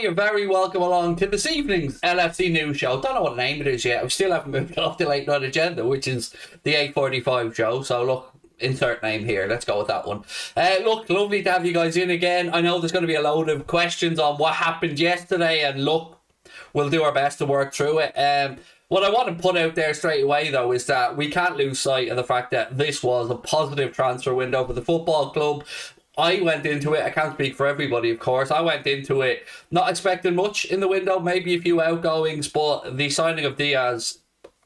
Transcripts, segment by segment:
You're very welcome along to this evening's LFC news show. Don't know what name it is yet. We still haven't moved off the late night agenda, which is the 8:45 show. So look, insert name here. Let's go with that one. Look, lovely to have you guys in again. I know there's going to be a load of questions on what happened yesterday, and look, we'll do our best to work through it. What I want to put out there straight away, though, is that we can't lose sight of the fact that this was a positive transfer window for the football club. I went into it, I can't speak for everybody, of course. I went into it not expecting much in the window, maybe a few outgoings, but the signing of Diaz,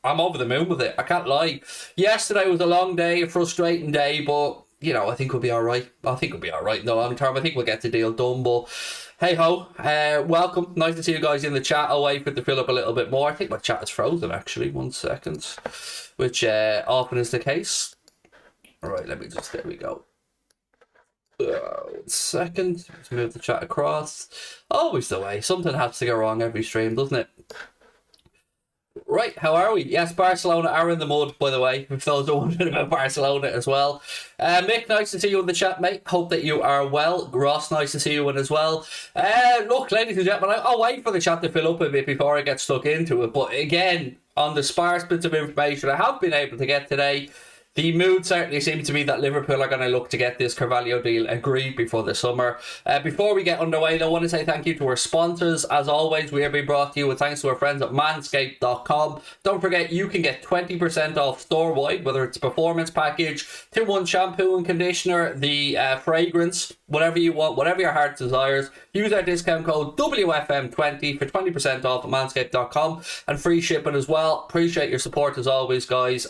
I'm over the moon with it. I can't lie. Yesterday was a long day, a frustrating day, but, you know, I think we'll be all right. I think we'll be all right in the long term. I think we'll get the deal done, but hey ho, welcome. Nice to see you guys in the chat. I'll wait for it to fill up a little bit more. I think my chat is frozen, actually. 1 second, which often is the case. All right, there we go. 1 second, let's move the chat across. Always the way, something has to go wrong every stream, doesn't it? Right, how are we? Yes, Barcelona are in the mud, by the way, if those are wondering about Barcelona as well. Mick, nice to see you in the chat, mate. Hope that you are well. Ross, nice to see you in as well. Look, ladies and gentlemen, I'll wait for the chat to fill up a bit before I get stuck into it. But again, on the sparse bits of information I have been able to get today, the mood certainly seems to be that Liverpool are going to look to get this Carvalho deal agreed before the summer. Before we get underway, though, I want to say thank you to our sponsors. As always, we are being brought to you with thanks to our friends at manscaped.com. Don't forget, you can get 20% off store-wide, whether it's performance package, 2-in-1 shampoo and conditioner, the fragrance, whatever you want, whatever your heart desires. Use our discount code WFM20 for 20% off at manscaped.com and free shipping as well. Appreciate your support as always, guys.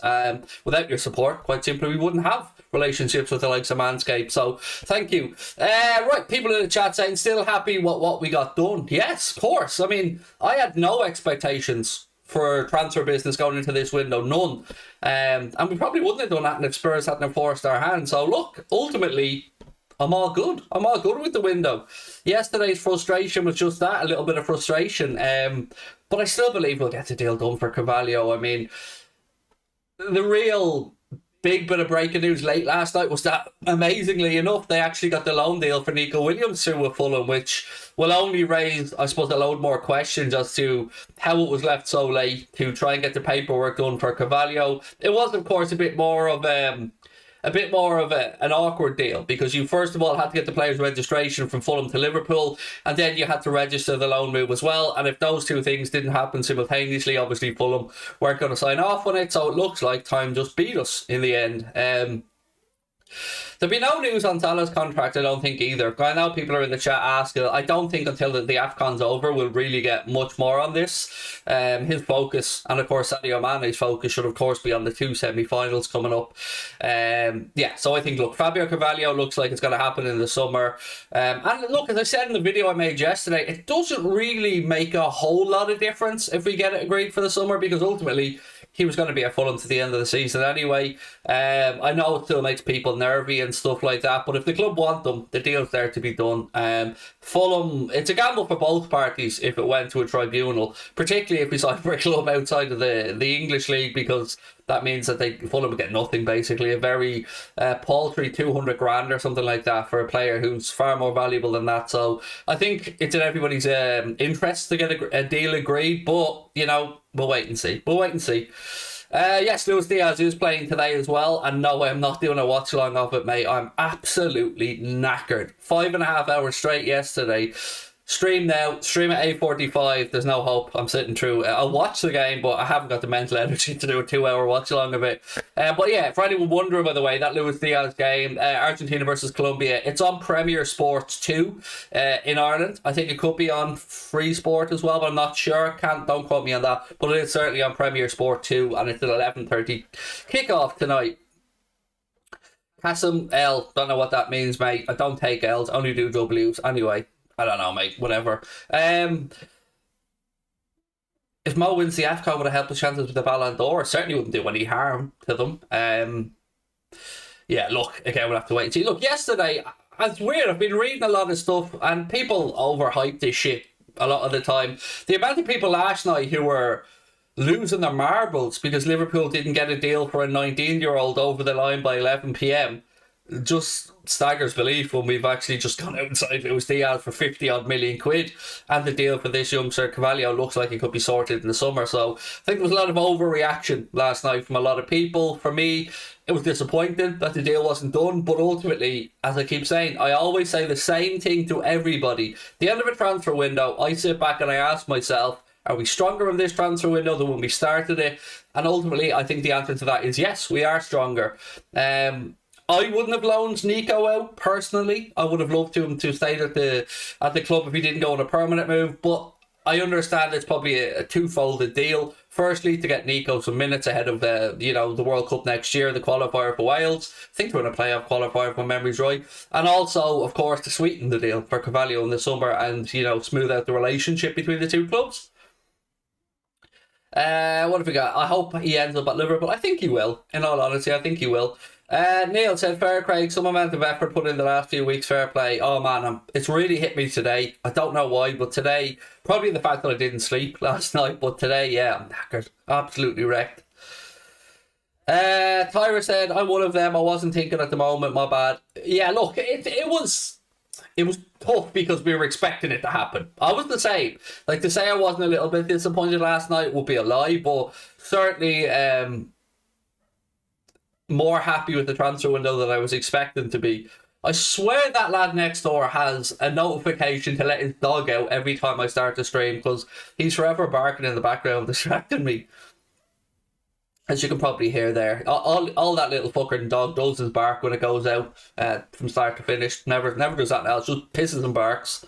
Without your support, quite simply, we wouldn't have relationships with the likes of Manscaped, so thank you. Right, people in the chat saying still happy what we got done. Yes, of course. I mean, I had no expectations for transfer business going into this window, none. And we probably wouldn't have done that if Spurs hadn't forced our hand. So look, ultimately, I'm all good. I'm all good with the window. Yesterday's frustration was just that, a little bit of frustration. But I still believe we'll get the deal done for Carvalho. I mean, the real big bit of breaking news late last night was that, amazingly enough, they actually got the loan deal for Neco Williams through with Fulham, which will only raise, I suppose, a load more questions as to how it was left so late to try and get the paperwork done for Carvalho. It was, of course, a bit more of an awkward deal, because you first of all had to get the player's registration from Fulham to Liverpool, and then you had to register the loan move as well. And if those two things didn't happen simultaneously, obviously Fulham weren't going to sign off on it. So it looks like time just beat us in the end. There'll be no news on Salah's contract, I don't think, either. I know people are in the chat asking. I don't think until the AFCON's over we'll really get much more on this. His focus, and of course Sadio Mane's focus, should of course be on the 2 semi-finals coming up. Yeah, so I think, look, Fabio Carvalho looks like it's going to happen in the summer. And look, as I said in the video I made yesterday, it doesn't really make a whole lot of difference if we get it agreed for the summer, because ultimately he was going to be at Fulham to the end of the season anyway. I know it still makes people nervy and stuff like that, but if the club want them, the deal's there to be done. Fulham, it's a gamble for both parties if it went to a tribunal, particularly if we sign for a club outside of the English league, because that means that Fulham would get nothing, basically. A very paltry 200 grand or something like that for a player who's far more valuable than that. So I think it's in everybody's interest to get a deal agreed, but, you know, we'll wait and see. Yes, Luis Diaz is playing today as well, and no, I'm not doing a watch along of it, mate. I'm absolutely knackered. 5.5 hours straight yesterday. Stream now, stream at 8:45. There's no hope. I'm sitting through. I'll watch the game, but I haven't got the mental energy to do a 2-hour watch along of it. But yeah, for anyone wondering, by the way, that Luis Diaz game, Argentina versus Colombia, it's on Premier Sports 2 in Ireland. I think it could be on Free Sport as well, but I'm not sure. Don't quote me on that. But it is certainly on Premier Sport 2, and it's at 11:30 kickoff tonight. Kasim L, don't know what that means, mate. I don't take L's, only do W's. Anyway, I don't know, mate. Whatever. If Mo wins the AFCON, would have helped the chances with the Ballon d'Or? Certainly wouldn't do any harm to them. Yeah, look, again, we'll have to wait and see. Look, yesterday, it's weird. I've been reading a lot of stuff, and people overhype this shit a lot of the time. The amount of people last night who were losing their marbles because Liverpool didn't get a deal for a 19-year-old over the line by 11 p.m. just staggers belief when we've actually just gone outside Luis Diaz for 50 odd million quid, and the deal for this youngster Carvalho looks like it could be sorted in the summer. So I think there was a lot of overreaction last night from a lot of people. For me, it was disappointing that the deal wasn't done, but ultimately, as I keep saying, I always say the same thing to everybody. The end of a transfer window, I sit back and I ask myself, are we stronger in this transfer window than when we started it? And ultimately, I think the answer to that is yes, we are stronger. I wouldn't have loaned Neco out personally. I would have loved him to stay at the club if he didn't go on a permanent move. But I understand it's probably a two-folded deal. Firstly, to get Neco some minutes ahead of the World Cup next year, the qualifier for Wales. I think we're in a playoff qualifier if my memory's right. And also, of course, to sweeten the deal for Carvalho in the summer and smooth out the relationship between the two clubs. What have we got? I hope he ends up at Liverpool. I think he will. In all honesty, I think he will. Neil said, fair Craig, some amount of effort put in the last few weeks, fair play. Oh man, it's really hit me today. I don't know why, but today, probably the fact that I didn't sleep last night, but today, yeah, I'm knackered. Absolutely wrecked. Tyra said, I'm one of them. I wasn't thinking at the moment, my bad. Yeah, look, it was tough because we were expecting it to happen. I was the same. Like, to say I wasn't a little bit disappointed last night would be a lie, but certainly more happy with the transfer window than I was expecting to be. I swear that lad next door has a notification to let his dog out every time I start to stream, because he's forever barking in the background, distracting me. As you can probably hear there, all that little fucking dog does is bark when it goes out from start to finish. Never does that else, just pisses and barks.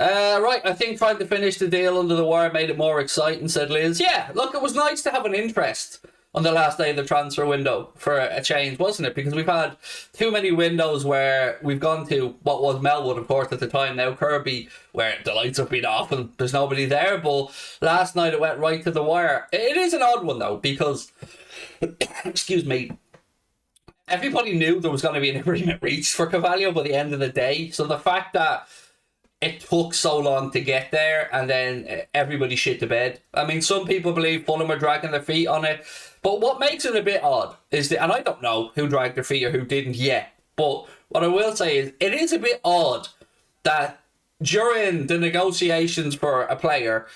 Right, I think trying to finish the deal under the wire made it more exciting, said Liz. Yeah, look, it was nice to have an interest on the last day of the transfer window for a change, wasn't it? Because we've had too many windows where we've gone to what was Melwood, of course, at the time, now Kirby, where the lights have been off and there's nobody there. But last night it went right to the wire. It is an odd one, though, because, excuse me, everybody knew there was going to be an agreement reached for Carvalho by the end of the day. So the fact that it took so long to get there and then everybody shit the bed. I mean, some people believe Fulham are dragging their feet on it. But what makes it a bit odd is and I don't know who dragged their feet or who didn't yet, but what I will say is it is a bit odd that during the negotiations for a player,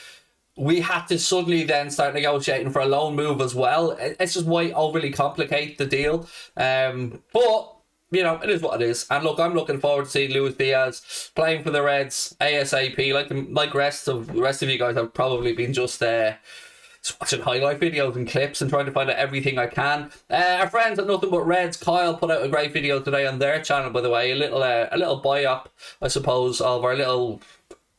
we had to suddenly then start negotiating for a loan move as well. It's just why overly complicate the deal. But it is what it is. And look, I'm looking forward to seeing Luis Diaz playing for the Reds ASAP. Like rest of you guys have probably been just watching highlight videos and clips and trying to find out everything I can. Our friends at Nothing But Reds, Kyle, put out a great video today on their channel, by the way. A little buy-up, I suppose, of our little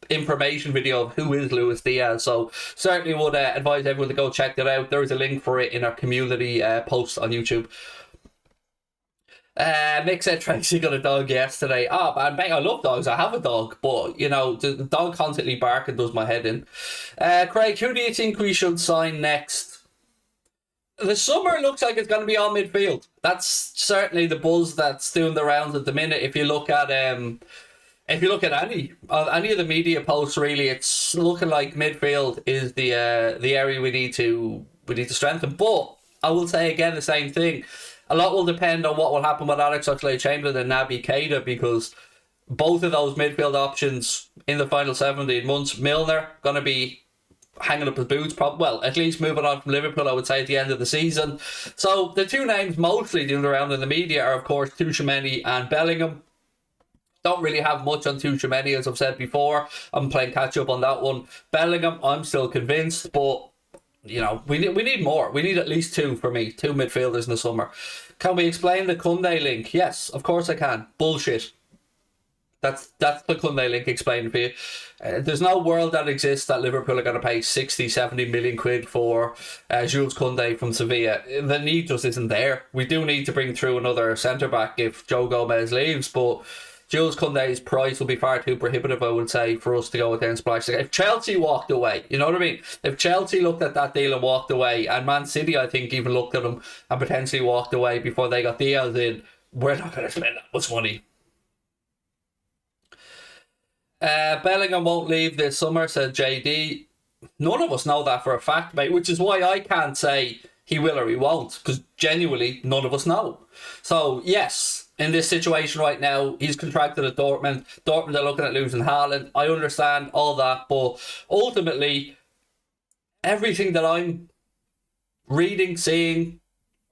information video of who is Luis Diaz. So certainly would advise everyone to go check that out. There is a link for it in our community post on YouTube. Mick said Tracy got a dog yesterday. Oh man, I love dogs. I have a dog, but the dog constantly barking does my head in. Craig, who do you think we should sign next? The summer looks like it's going to be all midfield. That's certainly the buzz that's doing the rounds at the minute. If you look at any of the media posts, really, it's looking like midfield is the area we need to strengthen. But I will say again the same thing. A lot will depend on what will happen with Alex Oxlade-Chamberlain and Naby Keita, because both of those midfield options in the final 17 months, Milner going to be hanging up his boots, at least moving on from Liverpool, I would say, at the end of the season. So the two names mostly doing around in the media are, of course, Tchouaméni and Bellingham. Don't really have much on Tchouaméni, as I've said before. I'm playing catch up on that one. Bellingham, I'm still convinced, but we need more. We need at least two for me. Two midfielders in the summer. Can we explain the Koundé link? Yes, of course I can. Bullshit. That's the Koundé link explained for you. There's no world that exists that Liverpool are going to pay 60, 70 million quid for Jules Koundé from Sevilla. The need just isn't there. We do need to bring through another centre-back if Joe Gomez leaves, but Jules Koundé's price will be far too prohibitive, I would say, for us to go with splash. If Chelsea walked away, you know what I mean? If Chelsea looked at that deal and walked away, and Man City, I think, even looked at them and potentially walked away before they got Diaz in, we're not going to spend that much money. Bellingham won't leave this summer, said JD. None of us know that for a fact, mate, which is why I can't say he will or he won't, because genuinely none of us know. So, yes, in this situation right now. He's contracted at Dortmund. Dortmund are looking at losing Haaland. I understand all that, but ultimately, everything that I'm reading, seeing,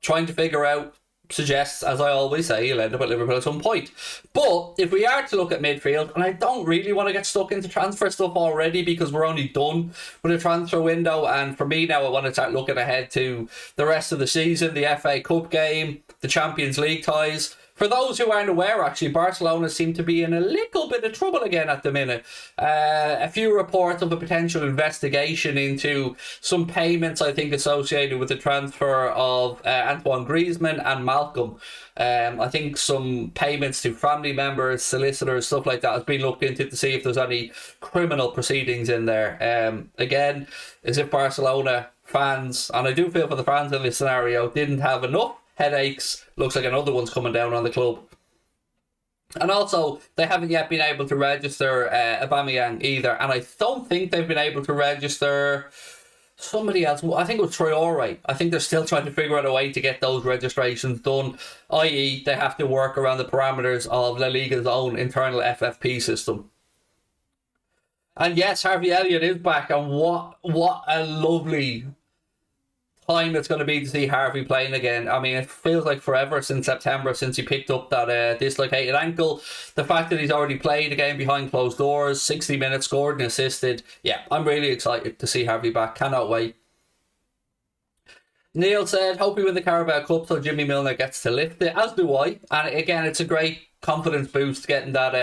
trying to figure out suggests, as I always say, he'll end up at Liverpool at some point. But if we are to look at midfield, and I don't really want to get stuck into transfer stuff already because we're only done with the transfer window, and for me now I want to start looking ahead to the rest of the season, the FA Cup game, the Champions League ties. For those who aren't aware, actually, Barcelona seem to be in a little bit of trouble again at the minute. A few reports of a potential investigation into some payments, I think, associated with the transfer of Antoine Griezmann and Malcolm. I think some payments to family members, solicitors, stuff like that has been looked into to see if there's any criminal proceedings in there. Again, as if Barcelona fans, and I do feel for the fans in this scenario, didn't have enough headaches. Looks like another one's coming down on the club. And also, they haven't yet been able to register Aubameyang either. And I don't think they've been able to register somebody else. I think it was Traore. I think they're still trying to figure out a way to get those registrations done. I.e., they have to work around the parameters of La Liga's own internal FFP system. And yes, Harvey Elliott is back. And what a lovely time it's going to be to see Harvey playing again. I mean, it feels like forever since September, since he picked up that dislocated ankle. The fact that he's already played a game behind closed doors, 60 minutes, scored and assisted. Yeah, I'm really excited to see Harvey back. Cannot wait. Neil said, hope we win the Carabao Cup so Jimmy Milner gets to lift it. As do I. And again, it's a great confidence boost getting that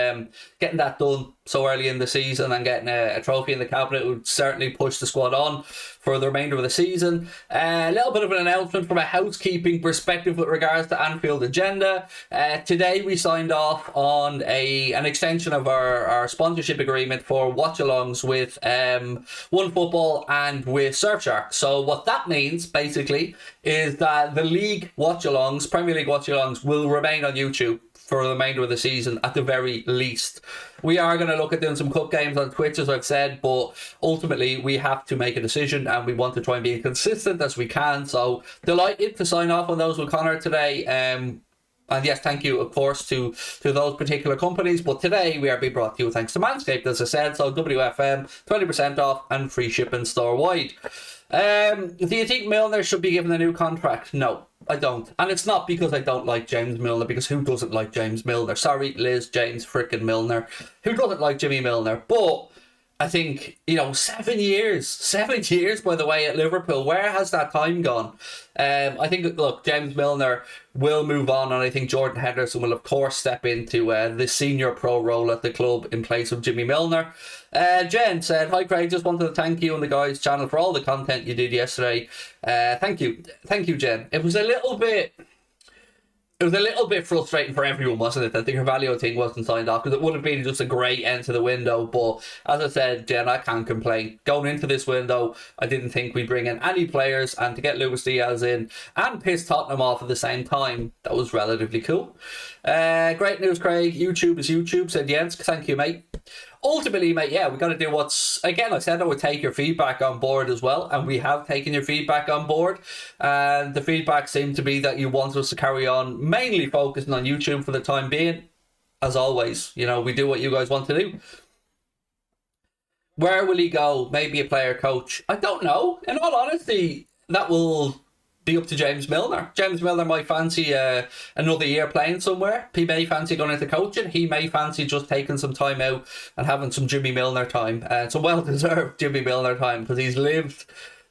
done so early in the season, and getting a trophy in the cabinet would certainly push the squad on for the remainder of the season. A little bit of an announcement from a housekeeping perspective with regards to Anfield agenda. Today we signed off on an extension of our sponsorship agreement for watch-alongs with One Football and with Surfshark. So what that means basically is that the league watch-alongs, Premier League watch-alongs, will remain on YouTube for the remainder of the season at the very least. We are going to look at doing some cup games on Twitch, as I've said, but ultimately we have to make a decision and we want to try and be as consistent as we can. So delighted to sign off on those with Connor today. And yes, thank you, of course, to those particular companies. But today we are being brought to you thanks to Manscaped, as I said. So WFM, 20% off and free shipping store-wide. Do you think Milner should be given a new contract? No, I don't. And it's not because I don't like James Milner, because who doesn't like James Milner? Sorry, Liz, James frickin' Milner. Who doesn't like Jimmy Milner? But I think, 7 years, by the way, at Liverpool. Where has that time gone? I think, look, James Milner will move on, and I think Jordan Henderson will, of course, step into the senior pro role at the club in place of Jimmy Milner. Jen said, hi Craig, just wanted to thank you and the guys' channel for all the content you did yesterday. Thank you, Jen. It was a little bit frustrating for everyone, wasn't it, that the Carvalho thing wasn't signed off, because it would have been just a great end to the window. But as I said, Jen, I can't complain. Going into this window, I didn't think we'd bring in any players, and to get Luis Diaz in and piss Tottenham off at the same time, that was relatively cool. Great news, Craig. YouTube is YouTube, said Jens. Thank you, mate. Ultimately, mate, yeah, we've got to do again, I said I would take your feedback on board as well, and we have taken your feedback on board, and the feedback seemed to be that you want us to carry on mainly focusing on YouTube for the time being. As always, we do what you guys want to do. Where will he go? Maybe a player coach? I don't know. In all honesty, that will be up to James Milner. James Milner might fancy another year playing somewhere. He may fancy going into coaching. He may fancy just taking some time out and having some Jimmy Milner time. Some well-deserved Jimmy Milner time, because he's lived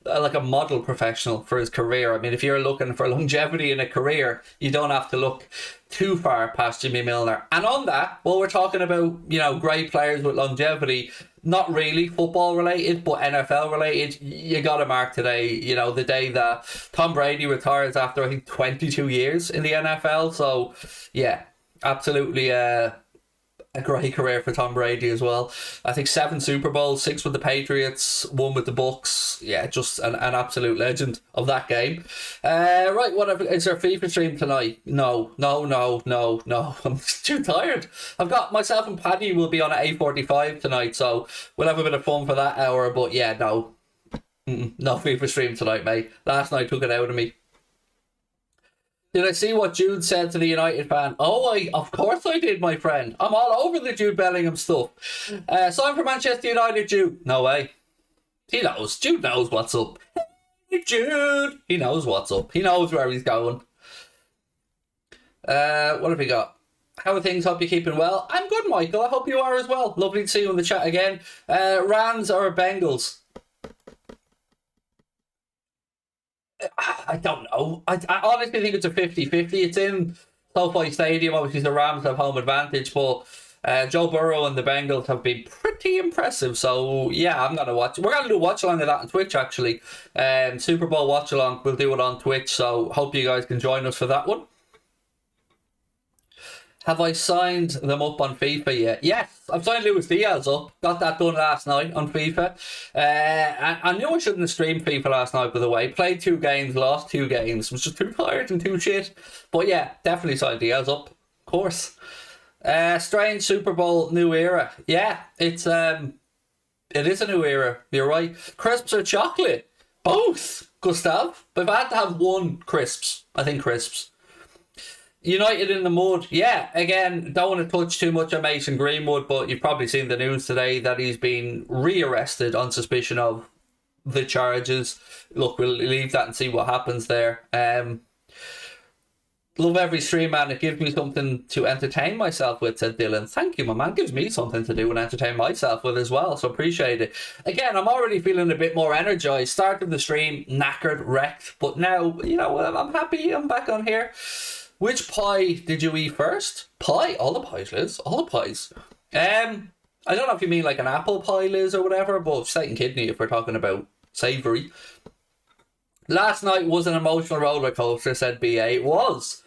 like a model professional for his career. I mean, if you're looking for longevity in a career, you don't have to look too far past Jimmy Milner. And on that, well, we're talking about, great players with longevity, not really football related, but NFL related. You got to mark today, the day that Tom Brady retires after, I think, 22 years in the NFL. So, yeah, absolutely a great career for Tom Brady as well. I think 7 Super Bowls, 6 with the Patriots, 1 with the Bucks. Yeah, just an absolute legend of that game. Right, whatever. Is there a FIFA stream tonight? No. I'm too tired. I've got myself and Paddy will be on at 8:45 tonight, so we'll have a bit of fun for that hour. But yeah, no FIFA stream tonight, mate. Last night took it out of me. Did I see what Jude said to the United fan? Oh, of course I did, my friend. I'm all over the Jude Bellingham stuff. Sign for Manchester United, Jude. No way. He knows. Jude knows what's up. Hey, Jude. He knows what's up. He knows where he's going. What have we got? How are things? Hope you're keeping well. I'm good, Michael. I hope you are as well. Lovely to see you in the chat again. Rams or Bengals? I don't know. I honestly think it's a 50-50. It's in SoFi Stadium. Obviously, the Rams have home advantage, but Joe Burrow and the Bengals have been pretty impressive. So, yeah, I'm going to watch. We're going to do a watch-along of that on Twitch, actually. Super Bowl watch-along. We'll do it on Twitch, so hope you guys can join us for that one. Have I signed them up on FIFA yet? Yes, I've signed Luis Diaz up. Got that done last night on FIFA. I knew I shouldn't have streamed FIFA last night, by the way. Played 2 games, lost 2 games. Was just too tired and too shit. But yeah, definitely signed Diaz up. Of course. Strange Super Bowl new era. Yeah, it is a new era. You're right. Crisps or chocolate? Both, Gustav. But if I had to have one, crisps. I think crisps. United in the mud. Yeah, again, don't want to touch too much on Mason Greenwood, but you've probably seen the news today that he's been rearrested on suspicion of the charges. Look, we'll leave that and see what happens there. Love every stream, man. It gives me something to entertain myself with, said Dylan. Thank you, my man. It gives me something to do and entertain myself with as well, so appreciate it. Again, I'm already feeling a bit more energized. Started the stream, knackered, wrecked, but now, I'm happy I'm back on here. Which pie did you eat first? Pie? All the pies, Liz. All the pies. I don't know if you mean like an apple pie, Liz, or whatever, but steak and kidney if we're talking about savoury. Last night was an emotional roller coaster, said BA. It was.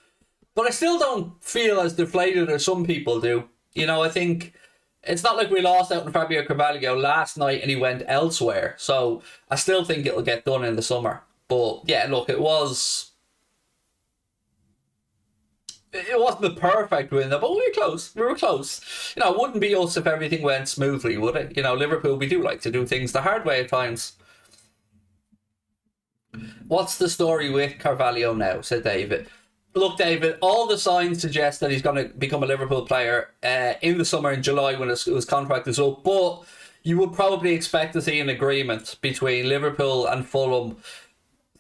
But I still don't feel as deflated as some people do. I think it's not like we lost out on Fabio Carvalho last night and he went elsewhere. So I still think it'll get done in the summer. But yeah, look, it wasn't the perfect win, but we were close. We were close. It wouldn't be us if everything went smoothly, would it? Liverpool, we do like to do things the hard way at times. What's the story with Carvalho now, said David. Look, David, all the signs suggest that he's going to become a Liverpool player in the summer in July when his contract is up, but you would probably expect to see an agreement between Liverpool and Fulham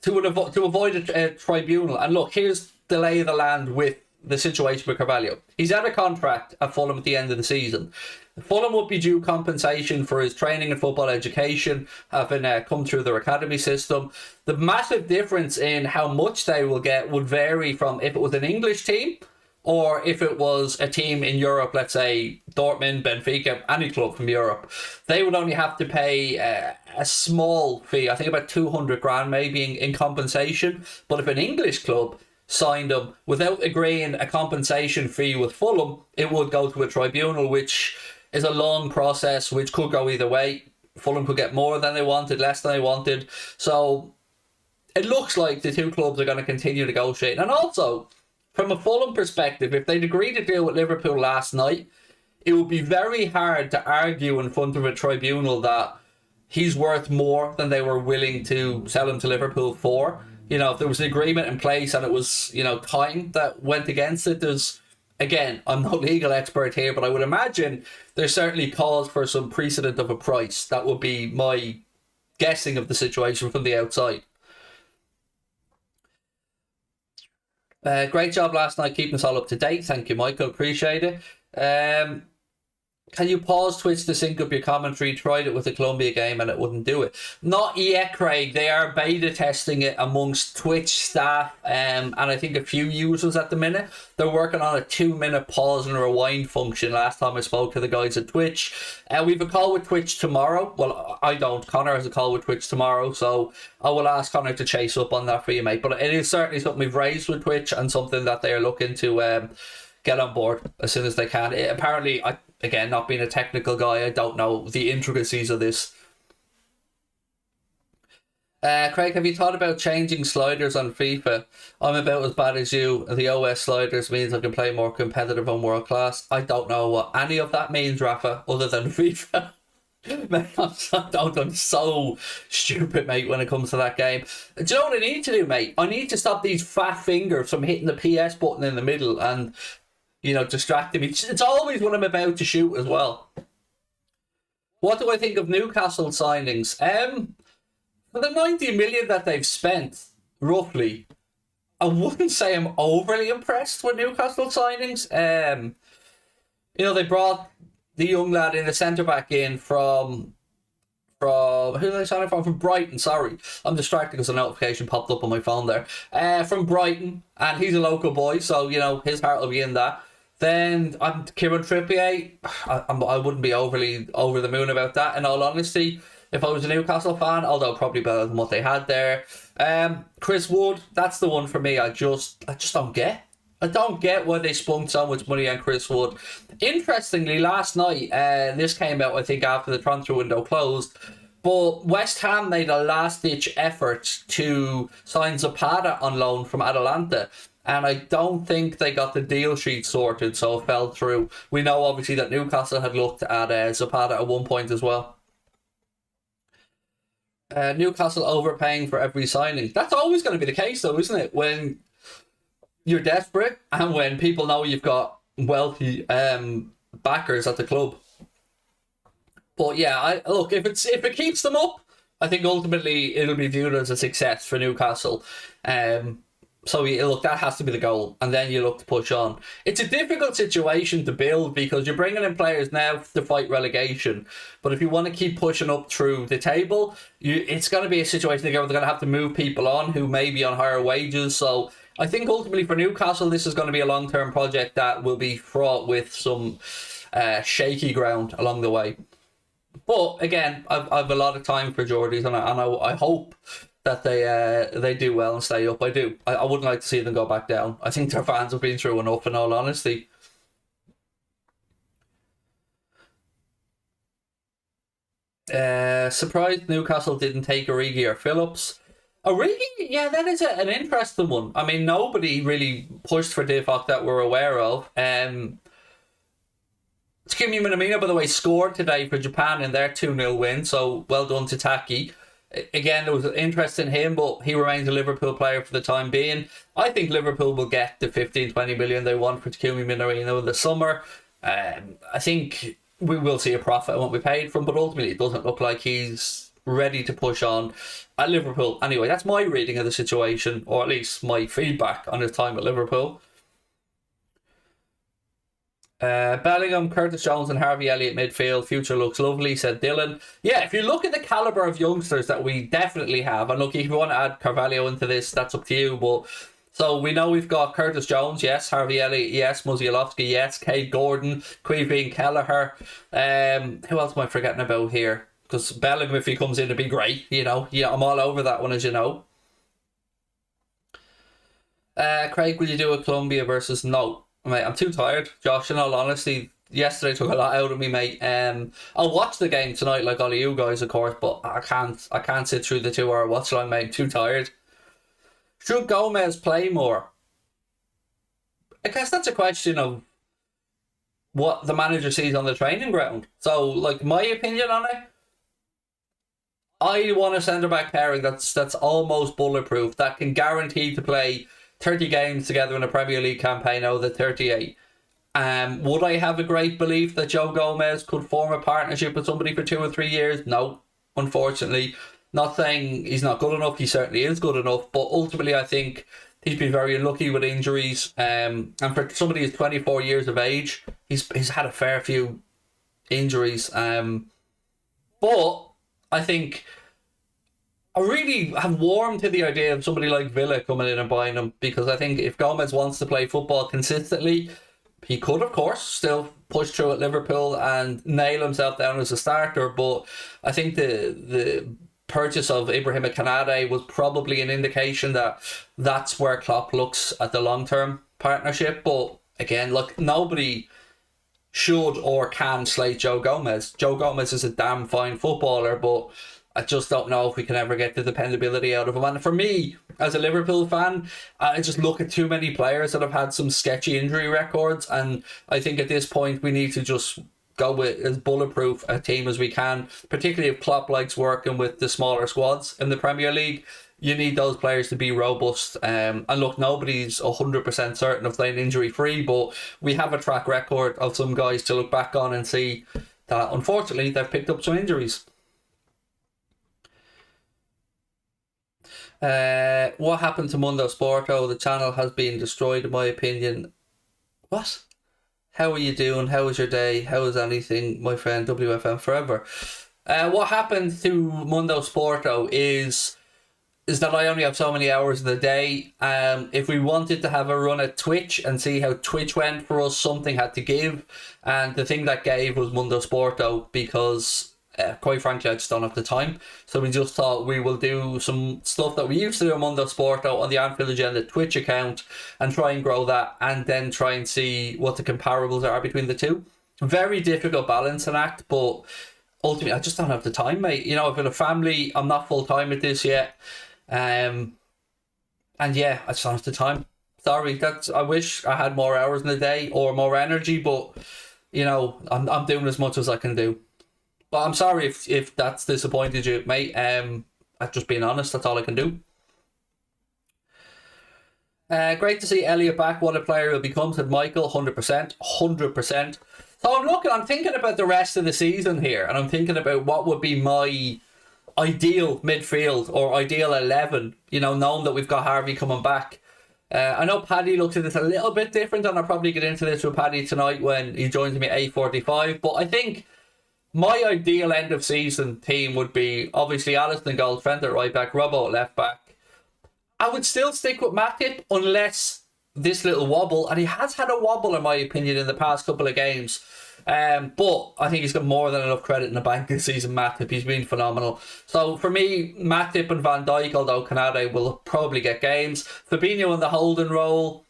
to avoid a tribunal. And look, here's the lay of the land with the situation with Carvalho. He's out of contract at Fulham at the end of the season. Fulham would be due compensation for his training and football education, having come through their academy system. The massive difference in how much they will get would vary from if it was an English team or if it was a team in Europe, let's say Dortmund, Benfica, any club from Europe. They would only have to pay a small fee, I think about 200 grand maybe in compensation. But if an English club signed him without agreeing a compensation fee with Fulham, it would go to a tribunal, which is a long process, which could go either way. Fulham could get more than they wanted, less than they wanted. So it looks like the two clubs are going to continue negotiating. And also, from a Fulham perspective, if they'd agreed to deal with Liverpool last night, it would be very hard to argue in front of a tribunal that he's worth more than they were willing to sell him to Liverpool for. If there was an agreement in place and it was, time that went against it, again, I'm no legal expert here, but I would imagine there's certainly cause for some precedent of a price. That would be my guessing of the situation from the outside. Great job last night keeping us all up to date. Thank you, Michael. Appreciate it. Can you pause Twitch to sync up your commentary? Tried it with the Colombia game and it wouldn't do it. Not yet, Craig. They are beta testing it amongst Twitch staff and I think a few users at the minute. They're working on a 2-minute pause and rewind function last time I spoke to the guys at Twitch. We have a call with Twitch tomorrow. Well, I don't. Connor has a call with Twitch tomorrow, so I will ask Connor to chase up on that for you, mate. But it is certainly something we've raised with Twitch and something that they are looking to get on board as soon as they can. Apparently, again, not being a technical guy, I don't know the intricacies of this. Craig, have you thought about changing sliders on FIFA? I'm about as bad as you. The OS sliders means I can play more competitive on world class. I don't know what any of that means, Rafa, other than FIFA. Man, I'm so stupid, mate, when it comes to that game. Do you know what I need to do, mate? I need to stop these fat fingers from hitting the PS button in the middle and, distracting me. It's always when I'm about to shoot as well. What do I think of Newcastle signings? For the 90 million that they've spent, roughly, I wouldn't say I'm overly impressed with Newcastle signings. They brought the young lad in, the centre-back in from who did they sign from? From Brighton, sorry. I'm distracted because a notification popped up on my phone there. From Brighton, and he's a local boy, so, his heart will be in that. Then Kieran Trippier, I wouldn't be overly over the moon about that, in all honesty, if I was a Newcastle fan, although probably better than what they had there. Chris Wood, that's the one for me. I just don't get. I don't get why they spent so much money on Chris Wood. Interestingly, last night, this came out, I think, after the transfer window closed, but West Ham made a last-ditch effort to sign Zapata on loan from Atalanta, and I don't think they got the deal sheet sorted, so it fell through. We know, obviously, that Newcastle had looked at Zapata at one point as well. Newcastle overpaying for every signing. That's always going to be the case, though, isn't it? When you're desperate and when people know you've got wealthy backers at the club. But yeah, look, if it keeps them up, I think ultimately it'll be viewed as a success for Newcastle. So look, that has to be the goal, and then you look to push on. It's a difficult situation to build because you're bringing in players now to fight relegation, but if you want to keep pushing up through the table, it's going to be a situation where they're going to have to move people on who may be on higher wages. So I think ultimately for Newcastle, this is going to be a long-term project that will be fraught with some shaky ground along the way. But again, I've a lot of time for Geordies, and I hope that they do well and stay up. I do. I wouldn't like to see them go back down. I think their fans have been through enough, in all honesty. Surprised Newcastle didn't take Origi or Phillips. Origi, yeah, that is an interesting one. I mean, nobody really pushed for Divock that we're aware of. Takumi Minamino, by the way, scored today for Japan in their 2-0 win, so well done to Taki. Again, there was an interest in him, but he remains a Liverpool player for the time being. I think Liverpool will get the 15-20 million they want for Takumi Minamino in the summer. I think we will see a profit on what we paid from, but ultimately it doesn't look like he's ready to push on at Liverpool. Anyway, that's my reading of the situation, or at least my feedback on his time at Liverpool. Bellingham, Curtis Jones and Harvey Elliott midfield. Future looks lovely, said Dylan. Yeah, if you look at the calibre of youngsters that we definitely have, and look, if you want to add Carvalho into this, that's up to you, but so we know we've got Curtis Jones, yes, Harvey Elliott, yes, Musialowski, yes, Cade Gordon, Queeveen Kelleher. Who else am I forgetting about here? Because Bellingham, if he comes in, it'd be great, Yeah, I'm all over that one, as you know. Craig, will you do a Colombia versus... No. Mate, I'm too tired, Josh, in all honesty. Yesterday took a lot out of me, mate. I'll watch the game tonight like all of you guys, of course, but I can't sit through the 2-hour watch line, mate. I'm too tired. Should Gomez play more? I guess that's a question of what the manager sees on the training ground. So, like, my opinion on it, I want a centre-back pairing that's almost bulletproof, that can guarantee to play 30 games together in a Premier League campaign out of the 38. Would I have a great belief that Joe Gomez could form a partnership with somebody for 2 or 3 years? No, unfortunately. Not saying he's not good enough, he certainly is good enough, but ultimately I think he's been very unlucky with injuries. And for somebody who's 24 years of age, he's had a fair few injuries. But I think I really have warmed to the idea of somebody like Villa coming in and buying him, because I think if Gomez wants to play football consistently, he could, of course, still push through at Liverpool and nail himself down as a starter. But I think the purchase of Ibrahim Kanade was probably an indication that that's where Klopp looks at the long-term partnership. But again, look, nobody should or can slate Joe Gomez. Joe Gomez is a damn fine footballer, but I just don't know if we can ever get the dependability out of him. And for me, as a Liverpool fan, I just look at too many players that have had some sketchy injury records, and I think at this point we need to just go with as bulletproof a team as we can, particularly if Klopp likes working with the smaller squads in the Premier League. You need those players to be robust. And look, nobody's 100% certain of playing injury-free, but we have a track record of some guys to look back on and see that, unfortunately, they've picked up some injuries. What happened to Mundo Sporto? The channel has been destroyed, in my opinion. What? How are you doing? How was your day? How is anything, my friend? WFM forever. What happened to Mundo Sporto is that I only have so many hours in the day. If we wanted to have a run at Twitch and see how Twitch went for us, something had to give. And the thing that gave was Mundo Sporto, because quite frankly, I just don't have the time. So we just thought we will do some stuff that we used to do on Mundo Sporto on the Anfield Agenda Twitch account and try and grow that, and then try and see what the comparables are between the two. Very difficult balancing act, but ultimately I just don't have the time, mate. You know, I've got a family, I'm not full-time at this yet. And yeah, I just don't have the time. Sorry, I wish I had more hours in the day or more energy, but you know, I'm doing as much as I can do. But I'm sorry if that's disappointed you, mate. I'm just being honest, that's all I can do. Great to see Elliot back. What a player he'll become, said Michael. 100%. 100%. So I'm thinking about the rest of the season here, and I'm thinking about what would be my ideal midfield or ideal 11, you know, knowing that we've got Harvey coming back. I know Paddy looks at this a little bit different, and I'll probably get into this with Paddy tonight when he joins me at 8:45, but I think my ideal end of season team would be obviously Alisson goal, Trent at right back, Robbo at left back. I would still stick with Matip unless this little wobble, and he has had a wobble in my opinion in the past couple of games. But I think he's got more than enough credit in the bank this season, Matip. He's been phenomenal. So for me, Matip and Van Dijk, although Canade will probably get games. Fabinho in the Houlden role.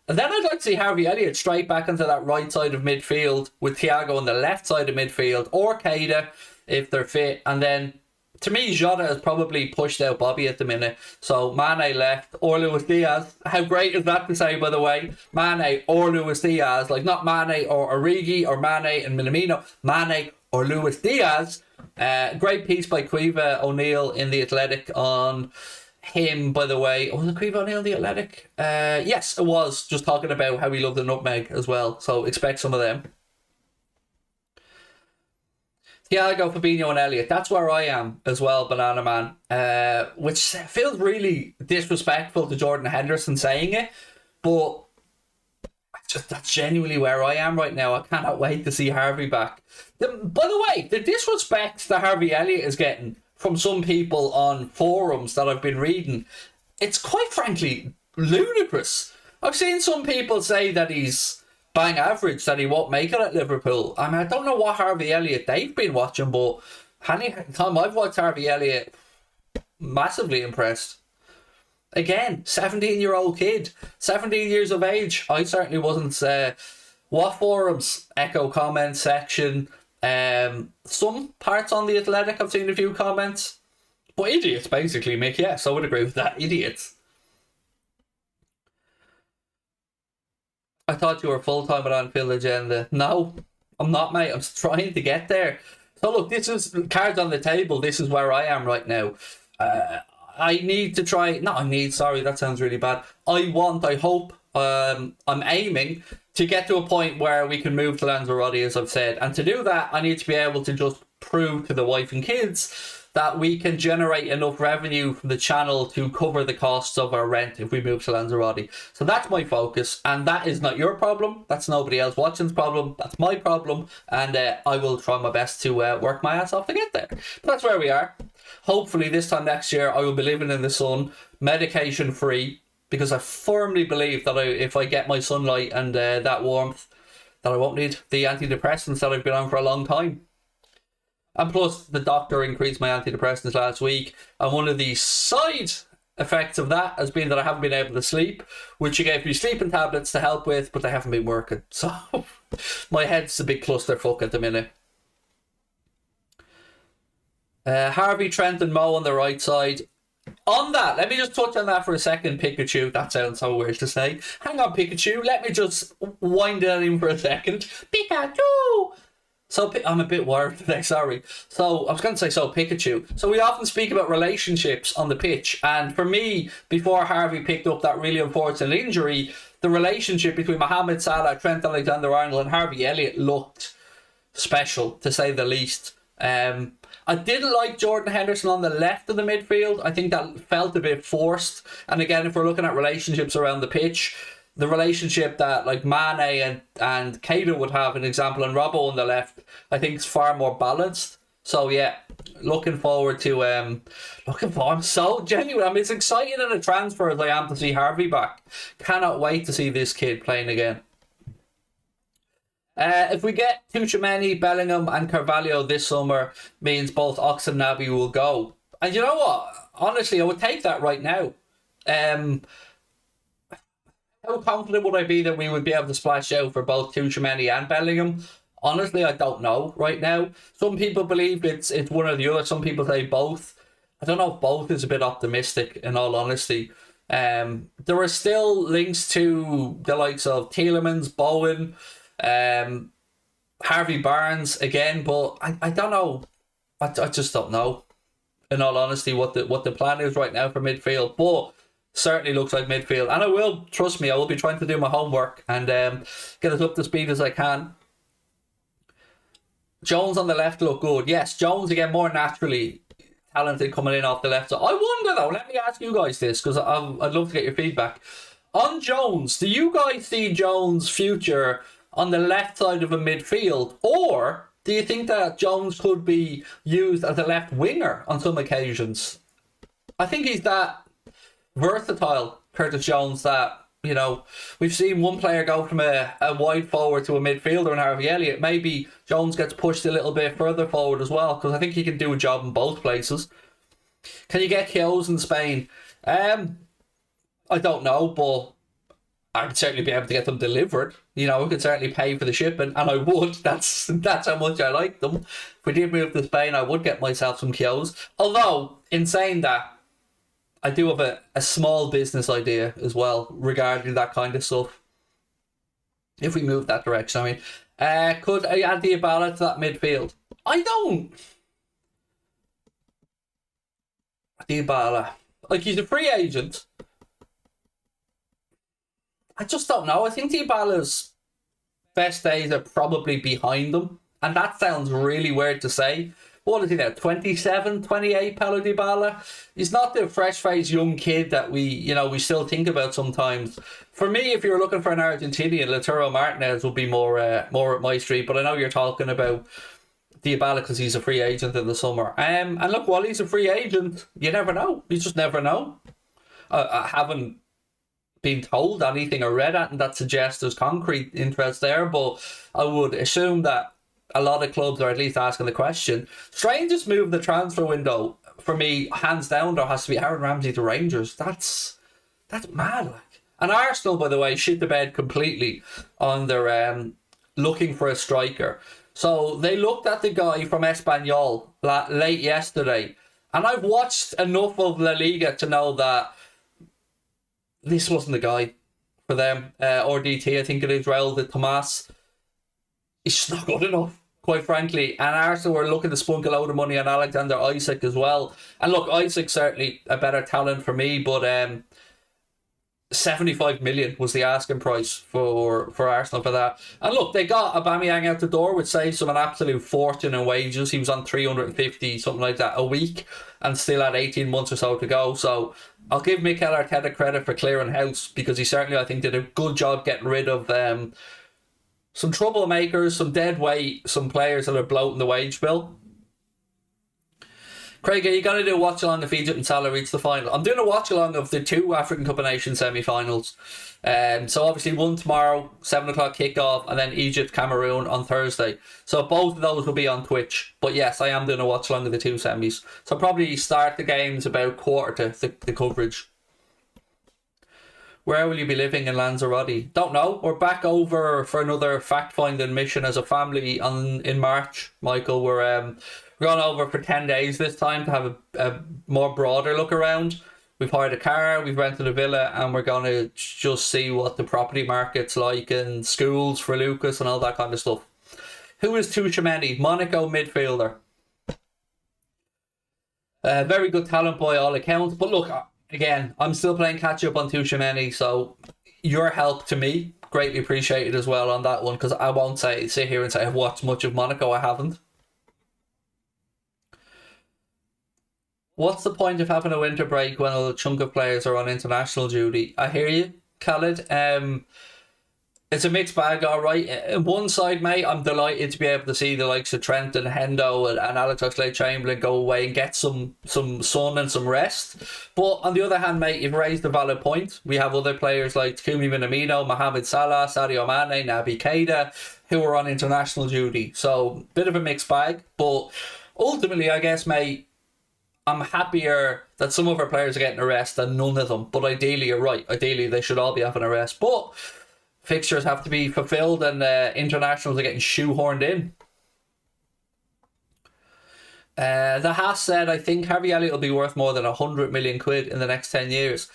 And then I'd like to see Harvey Elliott straight back into that right side of midfield with Thiago on the left side of midfield, or Keita if they're fit. And then, to me, Jota has probably pushed out Bobby at the minute. So Mane left, or Luis Diaz. How great is that to say, by the way? Mane or Luis Diaz. Like, not Mane or Origi or Mane and Minamino. Mane or Luis Diaz. Great piece by Quiva O'Neill in The Athletic on him, by the way. Was it Quiva O'Neill in The Athletic? Yes, it was. Just talking about how he loved the nutmeg as well. So expect some of them. Thiago, Fabinho and Elliott. That's where I am as well, Banana Man. Which feels really disrespectful to Jordan Henderson saying it, but that's genuinely where I am right now. I cannot wait to see Harvey back. By the way, the disrespect that Harvey Elliott is getting from some people on forums that I've been reading, it's quite frankly ludicrous. I've seen some people say that he's bang average, that he won't make it at Liverpool. I mean, I don't know what Harvey Elliott they've been watching, but any time I've watched Harvey Elliott, massively impressed. Again, 17-year-old kid, 17 years of age. I certainly wasn't. What forums? Echo comment section. Some parts on The Athletic, I've seen a few comments. But idiots, basically, Mick. Yes, I would agree with that. Idiots. I thought you were full-time at Anfield Agenda. No, I'm not, mate. I'm trying to get there. So look, this is cards on the table. This is where I am right now. I need to try... sorry, that sounds really bad. I hope, I'm aiming to get to a point where we can move to Lanzarote, as I've said. And to do that, I need to be able to just prove to the wife and kids that we can generate enough revenue from the channel to cover the costs of our rent if we move to Lanzarote. So that's my focus, and that is not your problem. That's nobody else watching's problem. That's my problem, and I will try my best to work my ass off to get there. But that's where we are. Hopefully this time next year I will be living in the sun, medication free, because I firmly believe that if I get my sunlight and that warmth, that I won't need the antidepressants that I've been on for a long time. And plus, the doctor increased my antidepressants last week, and one of the side effects of that has been that I haven't been able to sleep, which he gave me sleeping tablets to help with, but they haven't been working. So my head's a big clusterfuck at the minute. Harvey, Trent and Mo on the right side. On that, let me just touch on that for a second, Pikachu. That sounds so weird to say. Hang on, Pikachu. Let me just wind that in for a second. Pikachu! So I'm a bit worried today, sorry. So I was going to say, so Pikachu. So we often speak about relationships on the pitch, and for me, before Harvey picked up that really unfortunate injury, the relationship between Mohamed Salah, Trent Alexander-Arnold, and Harvey Elliott looked special, to say the least. I didn't like Jordan Henderson on the left of the midfield. I think that felt a bit forced. And again, if we're looking at relationships around the pitch, the relationship that like Mane and Keita would have, an example, and Robbo on the left, I think is far more balanced. So yeah, looking forward to I'm so genuine. I mean, it's exciting in a transfer as I am to see Harvey back. Cannot wait to see this kid playing again. If we get Tchouaméni, Bellingham and Carvalho this summer, means both Ox and Naby will go. And you know what? Honestly, I would take that right now. How confident would I be that we would be able to splash out for both Tchouaméni and Bellingham? Honestly, I don't know right now. Some people believe it's one or the other. Some people say both. I don't know if both is a bit optimistic, in all honesty. There are still links to the likes of Tielemans, Bowen, Harvey Barnes again, but I don't know. I just don't know, in all honesty, what the plan is right now for midfield. But certainly looks like midfield, and I will, trust me, I will be trying to do my homework and get as up to speed as I can. Jones on the left look good. Yes, Jones again, more naturally talented coming in off the left. So I wonder though, let me ask you guys this, because I'd love to get your feedback on Jones. Do you guys see Jones' future on the left side of a midfield, or do you think that Jones could be used as a left winger on some occasions? I think he's that versatile, Curtis Jones, that, you know, we've seen one player go from a wide forward to a midfielder in Harvey Elliott. Maybe Jones gets pushed a little bit further forward as well, because I think he can do a job in both places. Can you get Kios in Spain? I don't know, but I could certainly be able to get them delivered. You know, I could certainly pay for the shipment, and I would. That's how much I like them. If we did move to Spain, I would get myself some Kios. Although, in saying that, I do have a small business idea as well regarding that kind of stuff. If we move that direction, I mean, could I add Dybala to that midfield? I don't. Dybala, like, he's a free agent. I just don't know. I think Dybala's best days are probably behind him, and that sounds really weird to say. What is he now, 27, 28, Paulo Dybala? He's not the fresh-faced young kid that we still think about sometimes. For me, if you're looking for an Argentinian, Lautaro Martinez would be more at my street, but I know you're talking about Dybala because he's a free agent in the summer. And look, while he's a free agent, you never know. You just never know. I haven't been told anything or read anything that suggests there's concrete interest there, but I would assume that a lot of clubs are at least asking the question. Strangest move in the transfer window for me, hands down, there has to be Aaron Ramsey to Rangers. That's mad, like. And Arsenal, by the way, shit the bed completely on their looking for a striker. So they looked at the guy from Espanyol late yesterday, and I've watched enough of La Liga to know that this wasn't the guy for them. RDT, I think it is, Raul de Tomas. He's just not good enough, quite frankly. And Arsenal were looking to spunk a load of money on Alexander Isak as well. And look, Isak's certainly a better talent for me, but 75 million was the asking price for Arsenal for that. And look, they got Aubameyang out the door, which saves him an absolute fortune in wages. He was on 350, something like that, a week, and still had 18 months or so to go. So I'll give Mikel Arteta credit for clearing house, because he certainly, I think, did a good job getting rid of some troublemakers, some dead weight, some players that are bloating the wage bill. Craig, are you going to do a watch along if Egypt and Salah reach the final? I'm doing a watch along of the two African Cup of Nations semi-finals. So obviously one tomorrow, 7 o'clock kickoff, and then Egypt Cameroon on Thursday. So both of those will be on Twitch. But yes, I am doing a watch along of the two semis. So probably start the games about quarter to the coverage. Where will you be living in Lanzarote? Don't know. We're back over for another fact-finding mission as a family in March. Michael, we're going over for 10 days this time to have a more broader look around. We've hired a car, we've rented a villa, and we're going to just see what the property market's like and schools for Lucas and all that kind of stuff. Who is Tchouaméni? Monaco midfielder. Very good talent by all accounts. But look, again, I'm still playing catch up on Tchouaméni, so your help to me, greatly appreciated as well on that one, because I won't sit here and say I've watched much of Monaco. I haven't. What's the point of having a winter break when a chunk of players are on international duty? I hear you, Khaled. It's a mixed bag, all right. On one side, mate, I'm delighted to be able to see the likes of Trent and Hendo and Alex Oxlade-Chamberlain go away and get some sun and some rest. But on the other hand, mate, you've raised a valid point. We have other players like Takumi Minamino, Mohamed Salah, Sadio Mane, Naby Keita, who are on international duty. So, bit of a mixed bag. But ultimately, I guess, mate, I'm happier that some of our players are getting a rest than none of them. But ideally, you're right. Ideally, they should all be having a rest. But fixtures have to be fulfilled and internationals are getting shoehorned in. The Haas said, I think Harvey Elliott will be worth more than 100 million quid in the next 10 years.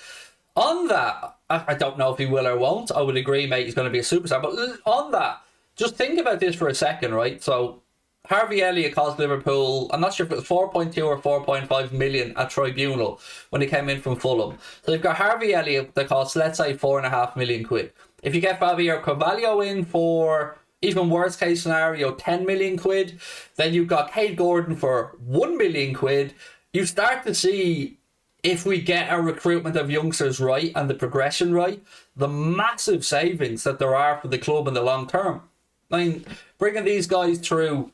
On that, I don't know if he will or won't. I would agree, mate, he's going to be a superstar. But on that, just think about this for a second, right? So Harvey Elliott cost Liverpool, I'm not sure if it was 4.2 or 4.5 million at Tribunal when he came in from Fulham. So you've got Harvey Elliott that costs, let's say, 4.5 million quid. If you get Fabio Carvalho in for, even worst case scenario, 10 million quid, then you've got Kate Gordon for 1 million quid. You start to see, if we get our recruitment of youngsters right and the progression right, the massive savings that there are for the club in the long term. I mean, bringing these guys through,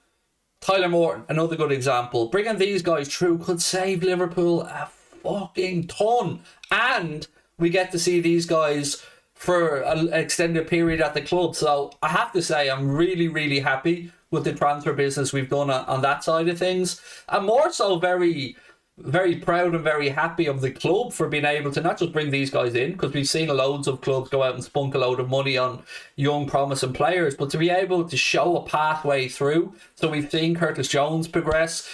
Tyler Morton, another good example. Bringing these guys through could save Liverpool a fucking ton. And we get to see these guys for an extended period at the club. So I have to say, I'm really, really happy with the transfer business we've done on that side of things. I'm more so very, very proud and very happy of the club for being able to not just bring these guys in, because we've seen loads of clubs go out and spunk a load of money on young promising players, but to be able to show a pathway through. So we've seen Curtis Jones progress,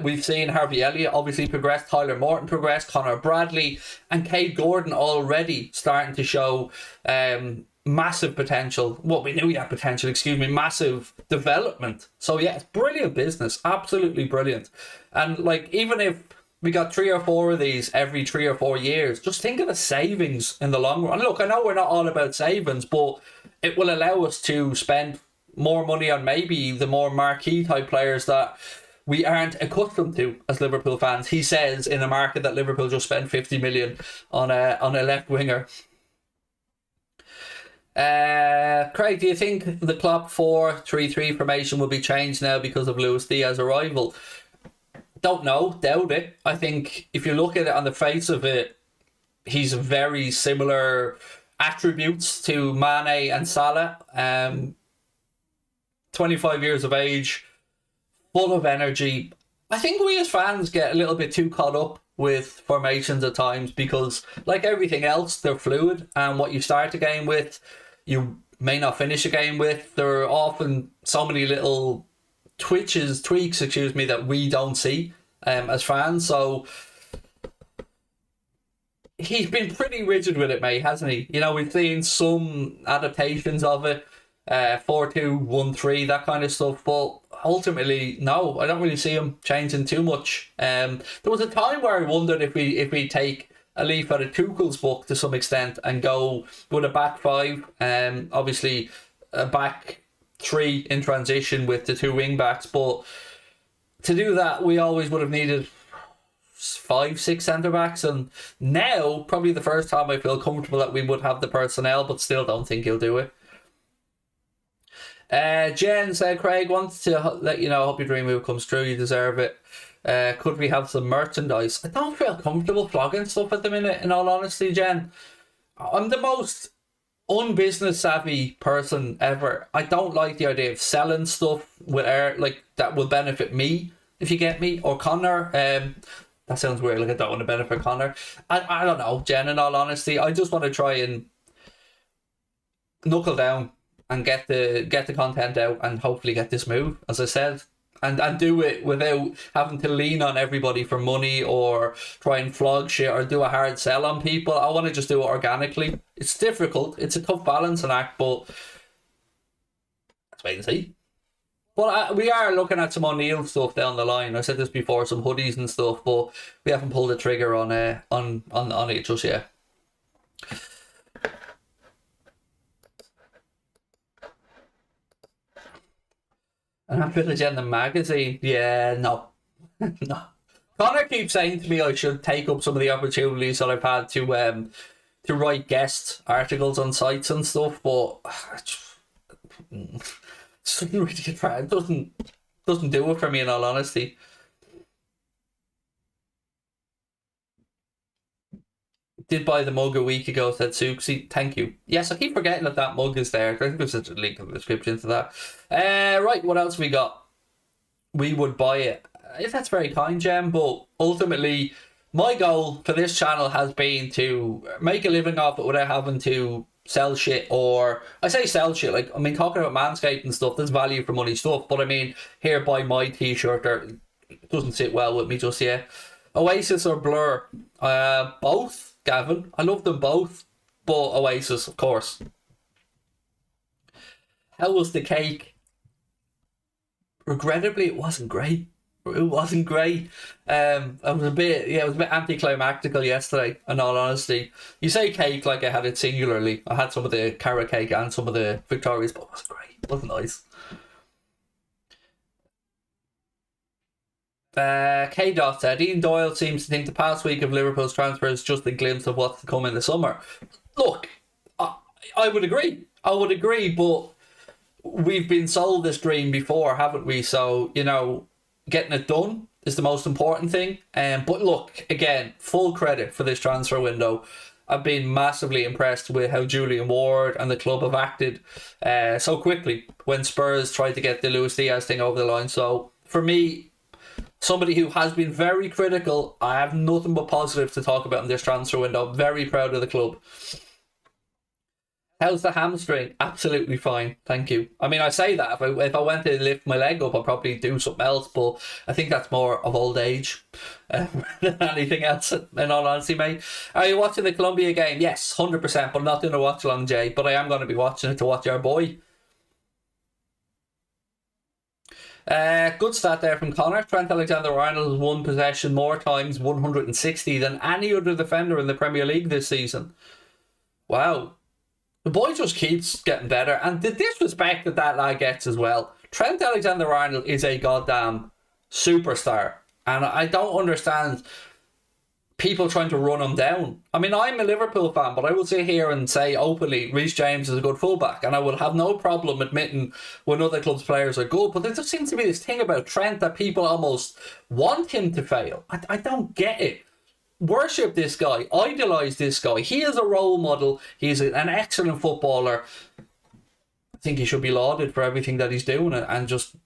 we've seen Harvey Elliott obviously progress, Tyler Morton progress, Connor Bradley and Kate Gordon already starting to show massive potential. Well, we knew he had potential, massive development. So yeah, it's brilliant business, absolutely brilliant. And like, even if we got 3 or 4 of these every 3 or 4 years, just think of the savings in the long run. Look, I know we're not all about savings, but it will allow us to spend more money on maybe the more marquee type players that we aren't accustomed to as Liverpool fans. He says in a market that Liverpool just spent 50 million on a left winger. Craig, do you think the Klopp 4-3-3 formation will be changed now because of Luis Diaz's arrival? Don't know, doubt it. I think if you look at it on the face of it, he's very similar attributes to Mane and Salah. 25 years of age, full of energy. I think we as fans get a little bit too caught up with formations at times because, like everything else, they're fluid, and what you start a game with, you may not finish a game with. There are often so many little tweaks, that we don't see as fans. So he's been pretty rigid with it, mate, hasn't he? You know, we've seen some adaptations of it, 4-2-1-3, that kind of stuff, but ultimately, no, I don't really see him changing too much. There was a time where I wondered if we take a leaf out of Tuchel's book to some extent and go with a back 5, obviously a back 3 in transition with the 2 wing backs, but to do that we always would have needed 5-6 centre backs, and now probably the first time I feel comfortable that we would have the personnel, but still don't think he'll do it. Jen said, Craig, wants to let you know, I hope your dream move comes true, you deserve it. Could we have some merchandise? I don't feel comfortable flogging stuff at the minute, in all honesty, Jen. I'm the most unbusiness savvy person ever. I don't like the idea of selling stuff with like that will benefit me, if you get me, or Connor. That sounds weird, like I don't want to benefit Connor. I don't know, Jen, in all honesty. I just want to try and knuckle down and get the content out and hopefully get this move, as I said, and do it without having to lean on everybody for money or try and flog shit or do a hard sell on people. I want to just do it organically. It's difficult. It's a tough balancing act, but let's wait and see. But we are looking at some O'Neill stuff down the line. I said this before, some hoodies and stuff, but we haven't pulled the trigger on it just yet. And Anfield Agenda magazine, yeah, no, no. Connor keeps saying to me I should take up some of the opportunities that I've had to write guest articles on sites and stuff, but it doesn't do it for me, in all honesty. Did buy the mug a week ago, said Suxy. Thank you. Yes, I keep forgetting that mug is there. I think there's a link in the description to that. Right, what else we got? We would buy it. If that's very kind, Jem, but ultimately, my goal for this channel has been to make a living off it without having to sell shit, or I say sell shit, like, I mean, talking about Manscaped and stuff, there's value for money stuff, but I mean, here, buy my t-shirt, it doesn't sit well with me just yet. Oasis or Blur? Both, Gavin. I love them both, but Oasis, of course. How was the cake? Regrettably, it wasn't great. It wasn't great. I was a bit anticlimactical yesterday, in all honesty. You say cake like I had it singularly. I had some of the carrot cake and some of the Victorias, but it wasn't great. It wasn't nice. K. Dot said, Ian Doyle seems to think the past week of Liverpool's transfer is just a glimpse of what's to come in the summer. Look, I would agree. I would agree, but we've been sold this dream before, haven't we? So, you know, getting it done is the most important thing. But look, again, full credit for this transfer window. I've been massively impressed with how Julian Ward and the club have acted so quickly when Spurs tried to get the Luis Diaz thing over the line. So for me, somebody who has been very critical, I have nothing but positive to talk about in this transfer window. I'm very proud of the club. How's the hamstring? Absolutely fine, thank you. I mean, I say that if I went to lift my leg up, I'd probably do something else, but I think that's more of old age than anything else, in all honesty, mate. Are you watching the Colombia game? Yes, 100%, but I'm not doing a watch along, Jay, but I am going to be watching it to watch our boy. Good stat there from Connor. Trent Alexander-Arnold has won possession more times, 160, than any other defender in the Premier League this season. Wow. The boy just keeps getting better, and the disrespect that lad gets as well. Trent Alexander-Arnold is a goddamn superstar, and I don't understand people trying to run him down. I mean, I'm a Liverpool fan, but I will sit here and say openly Reece James is a good fullback, and I will have no problem admitting when other clubs' players are good, but there just seems to be this thing about Trent that people almost want him to fail. I don't get it. Worship this guy, idolise this guy. He is a role model. He's an excellent footballer. I think he should be lauded for everything that he's doing and just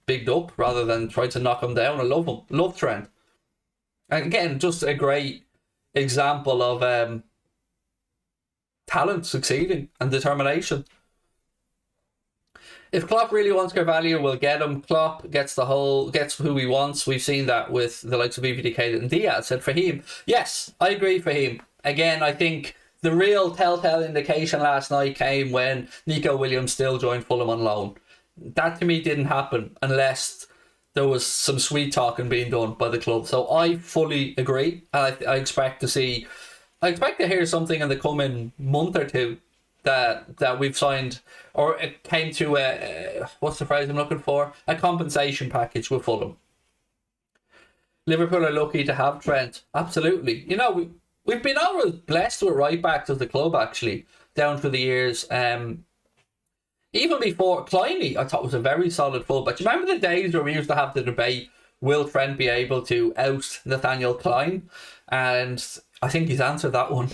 bigged up rather than try to knock him down. I love him. Love Trent. And again, just a great example of talent succeeding and determination. If Klopp really wants Carvalho, we'll get him. Klopp gets who he wants. We've seen that with the likes of EVDK and Diaz. And Fahim, yes, I agree, Fahim. Again, I think the real telltale indication last night came when Neco Williams still joined Fulham on loan. That to me didn't happen unless there was some sweet talking being done by the club. So I fully agree. I expect to hear something in the coming month or two that we've signed, or it came to what's the phrase I'm looking for? A compensation package with Fulham. Liverpool are lucky to have Trent. Absolutely. You know, we've been always blessed with right backs as the club, actually, down through the years. Even before Kleiny, I thought was a very solid fullback. Do you remember the days where we used to have the debate, will Trent be able to oust Nathaniel Klein? And I think he's answered that one.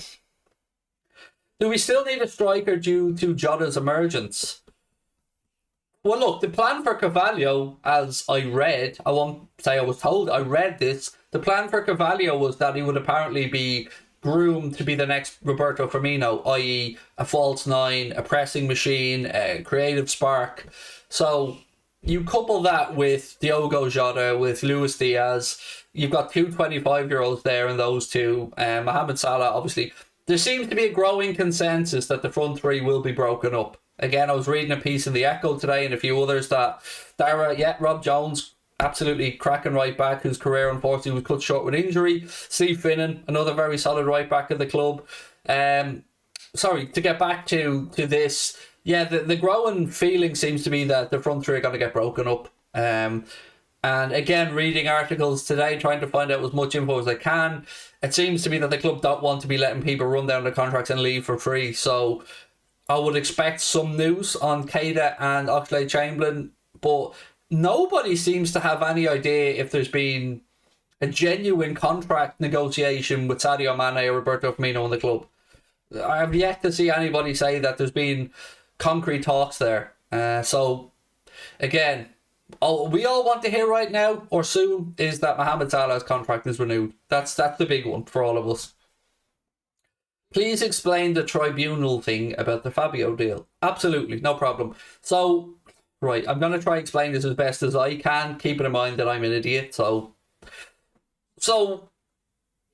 Do we still need a striker due to Jota's emergence? Well, look, the plan for Carvalho, as I read, I won't say I was told, I read this. The plan for Carvalho was that he would apparently be groomed to be the next Roberto Firmino, i.e. a false nine, a pressing machine, a creative spark. So you couple that with Diogo Jota, with Luis Diaz, you've got two 25-year-olds there and those two. Mohamed Salah, obviously. There seems to be a growing consensus that the front three will be broken up. Again, I was reading a piece in the Echo today and a few others that Rob Jones, absolutely cracking right back, whose career unfortunately was cut short with injury. Steve Finnan, another very solid right back at the club. Sorry, to get back to this, the growing feeling seems to be that the front three are going to get broken up. And again, reading articles today, trying to find out as much info as I can, it seems to be that the club don't want to be letting people run down their contracts and leave for free. So I would expect some news on Keita and Oxlade-Chamberlain, but nobody seems to have any idea if there's been a genuine contract negotiation with Sadio Mane or Roberto Firmino in the club. I have yet to see anybody say that there's been concrete talks there. So, again, all we all want to hear right now or soon is that Mohamed Salah's contract is renewed. That's the big one for all of us. Please explain the tribunal thing about the Fabio deal. Absolutely, no problem. So, right, I'm going to try and explain this as best as I can, keeping in mind that I'm an idiot. So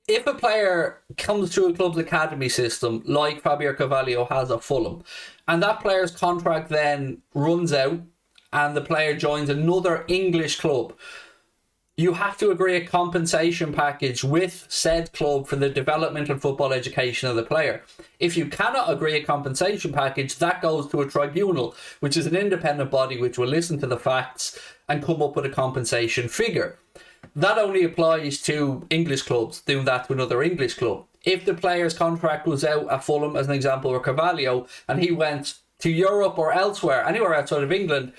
if a player comes through a club's academy system, like Fabio Carvalho has at Fulham, and that player's contract then runs out and the player joins another English club, you have to agree a compensation package with said club for the development and football education of the player. If you cannot agree a compensation package, that goes to a tribunal, which is an independent body which will listen to the facts and come up with a compensation figure. That only applies to English clubs doing that to another English club. If the player's contract was out at Fulham, as an example, or Carvalho, and he went to Europe or elsewhere, anywhere outside of England,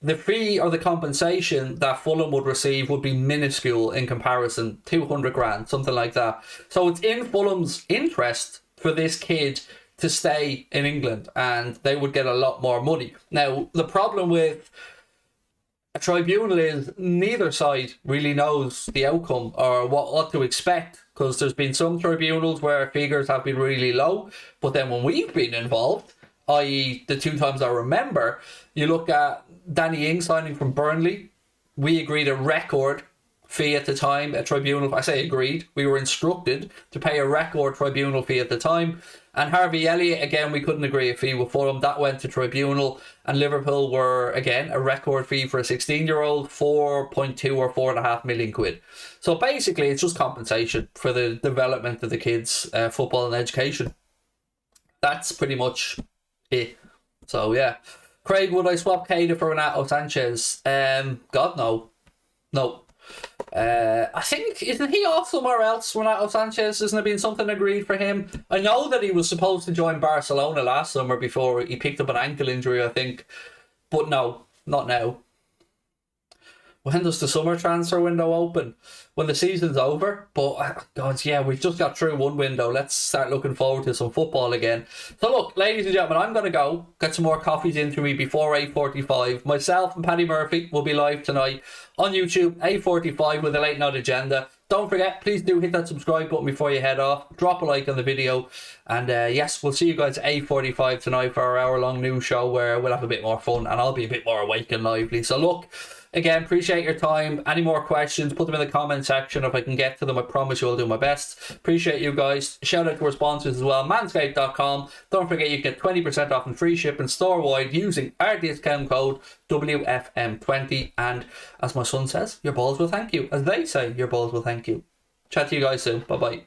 the fee or the compensation that Fulham would receive would be minuscule in comparison, 200 grand, something like that. So it's in Fulham's interest for this kid to stay in England, and they would get a lot more money. Now, the problem with a tribunal is neither side really knows the outcome or what to expect, because there's been some tribunals where figures have been really low, but then when we've been involved, i.e. the two times I remember, you look at Danny Ings signing from Burnley, we agreed a record fee at the time, a tribunal, I say agreed, we were instructed to pay a record tribunal fee at the time. And Harvey Elliott, again, we couldn't agree a fee with Fulham, that went to tribunal, and Liverpool were, again, a record fee for a 16-year-old, 4.2 or 4.5 million quid. So basically, it's just compensation for the development of the kids' football and education. That's pretty much it. So, yeah. Craig, would I swap Keita for Renato Sanchez? God, no. No. I think, isn't he off somewhere else, Renato Sanchez? Isn't there been something agreed for him? I know that he was supposed to join Barcelona last summer before he picked up an ankle injury, I think. But no, not now. When does the summer transfer window open? When the season's over? But, God, yeah, we've just got through one window. Let's start looking forward to some football again. So, look, ladies and gentlemen, I'm going to go get some more coffees into me before 8:45. Myself and Paddy Murphy will be live tonight on YouTube, 8:45 with a late night agenda. Don't forget, please do hit that subscribe button before you head off. Drop a like on the video. And, yes, we'll see you guys at 8:45 tonight for our hour-long news show where we'll have a bit more fun and I'll be a bit more awake and lively. So, look, again, appreciate your time. Any more questions, put them in the comment section. If I can get to them, I promise you I'll do my best. Appreciate you guys. Shout out to our sponsors as well, manscaped.com. Don't forget you can get 20% off and free shipping store-wide using our discount code WFM20. And as my son says, your balls will thank you. As they say, your balls will thank you. Chat to you guys soon. Bye-bye.